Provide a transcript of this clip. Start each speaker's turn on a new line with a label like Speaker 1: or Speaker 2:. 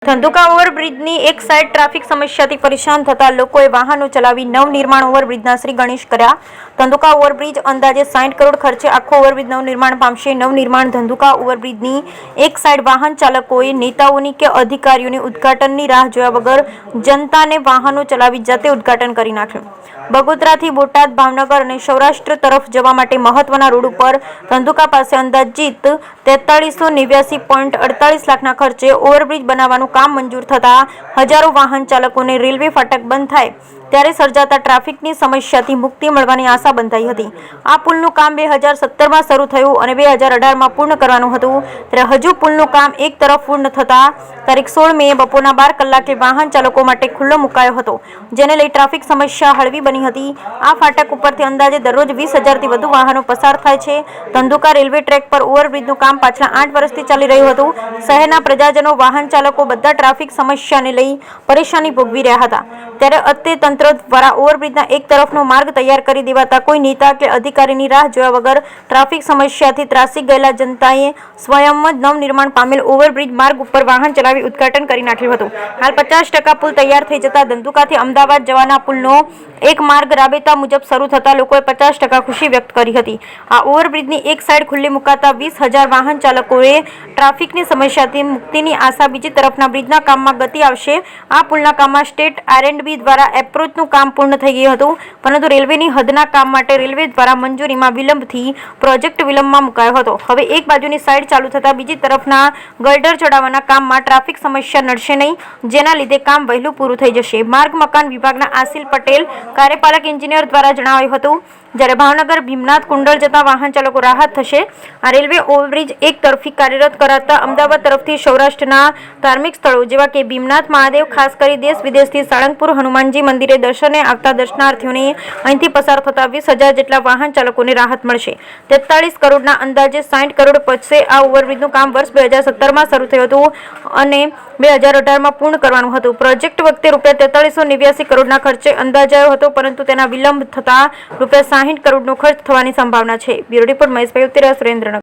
Speaker 1: ધંધુકા ઓવરબ્રિજની એક side traffic સમસ્યાથી પરેશાન થતા લોકોએ વાહનો ચલાવી નવનિર્માણ ઓવરબ્રિજના શ્રી ગણેશ કર્યા। ધંધુકા ઓવરબ્રિજ અંદાજે 60 કરોડ ખર્ચે આખો ઓવરબ્રિજ નવનિર્માણ પામશે। નવનિર્માણ ધંધુકા ઓવરબ્રિજની એક સાઈડ વાહન ચાલકોએ નેતાઓની કે અધિકારીઓની ઉદ્ઘાટનની રાહ જોયા વગર જનતાને વાહનો ચલાવી જાતે ઉદ્ઘાટન કરી નાખ્યું। બગોદરાથી બોટાદ, ભાવનગર અને સૌરાષ્ટ્ર તરફ જવા માટે મહત્વના રોડ ઉપર ધંધુકા પાસે અંદાજિત 4389.48 લાખના ખર્ચે ઓવરબ્રિજ બનાવવાનું કામ મંજૂર થતા હજારો વાહન ચાલકોને રેલવે ફાટક બંધ થાય ત્યારે સર્જાતા ટ્રાફિકની સમસ્યાથી મુક્તિ મળવાની આશા બંધાઈ હતી। આ પુલનું કામ 2017માં શરૂ થયું અને 2018માં પૂર્ણ કરવાનું હતું, ત્યારે હજુ પુલનું કામ એક તરફ પૂર્ણ થતા તારીખ 16 મે બપોરના 12 કલાકે વાહન ચાલકો માટે ખુલ્લો મુકાયો હતો, જેને લઈ ટ્રાફિક સમસ્યા હળવી બની હતી। આ ફાટક ઉપરથી અંદાજે દરરોજ 20,000થી વધુ વાહનો પસાર થાય છે। ધંધુકા રેલવે ટ્રેક પર ઓવરબ્રિજનું કામ પાછલા 8 વર્ષથી ચાલી રહ્યું હતું। શહેરના પ્રજાજનો, વાહન ચાલકો બધા ટ્રાફિક સમસ્યાને લઈ પરેશાની ભોગવી રહ્યા હતા, ત્યારે અત્રે તંત્ર દ્વારા ઓવરબ્રિજના એક તરફનો માર્ગ તૈયાર કરી દેવાતા કોઈ નેતા કે અધિકારીની રાહ જોયા વગર ટ્રાફિક સમસ્યાથી ત્રાસી ગયેલા જનતાએ સ્વયં જ નવનિર્માણ પામેલ ઓવરબ્રિજ માર્ગ ઉપર વાહન ચલાવી ઉદ્ઘાટન કરી નાખ્યું હતું। હાલ 50% પુલ તૈયાર થઈ જતા ધંધુકાથી અમદાવાદ જવાના પુલનો એક માર્ગ રાબેતા મુજબ શરૂ થતા લોકોએ 50% ખુશી વ્યક્ત કરી હતી। આ ઓવરબ્રિજની એક સાઈડ ખુલ્લી મુકાતા 20,000 વાહન ચાલકોએ ટ્રાફિકની સમસ્યાથી મુક્તિની આશા। બીજી તરફના બ્રિજના કામમાં ગતિ આવશે। આ પુલના કામમાં સ્ટેટ R&B દ્વારા એપ્રોચનું કામ પૂર્ણ થઈ ગયું હતું, પરંતુ રેલવેની હદના કામ માટે રેલવે દ્વારા મંજૂરીમાં વિલંબથી પ્રોજેક્ટ વિલંબમાં મુકાયો હતો। હવે એક બાજુની સાઈડ ચાલુ થતા બીજી તરફના ગર્ડર ચડાવવાના કામમાં ટ્રાફિક સમસ્યા નડશે નહીં, જેના લીધે કામ વહેલું પૂરું થઈ જશે। માર્ગ મકાન વિભાગના આશિલ પટેલ, કાર્યપાલક એન્જિનિયર દ્વારા જણાવાયું હતું, જ્યારે ભાવનગર ભીમનાથ કુંડળ જતા વાહન ચાલકો રાહત થશે। આ રેલવે ઓવરબ્રિજ એક તરફી કાર્યરત કરાતા અમદાવાદ તરફથી સૌરાષ્ટ્રના ધાર્મિક સ્થળો જેવા કે ભીમનાથ મહાદેવ, ખાસ કરી દેશ વિદેશથી સાળંગપુર હનુમાનજી મંદિરે દર્શને આવતા દર્શનાર્થીઓને અહીંથી પસાર થતા 20,000 જેટલા વાહન ચાલકોને રાહત મળશે। 43 કરોડના અંદાજે 60 કરોડ પચશે। આ ઓવરબ્રિજનું કામ વર્ષ 2017માં શરૂ થયું હતું અને 2018માં પૂર્ણ કરવાનું હતું। પ્રોજેક્ટ વખતે ₹4389 કરોડના ખર્ચે અંદાજાયો હતો, પરંતુ તેના વિલંબ થતા ₹60 કરોડનો ખર્ચ થવાની સંભાવના છે। બ્યુરો રિપોર્ટ મહેશભાઈ ઉત્તરા, સુરેન્દ્રનગર।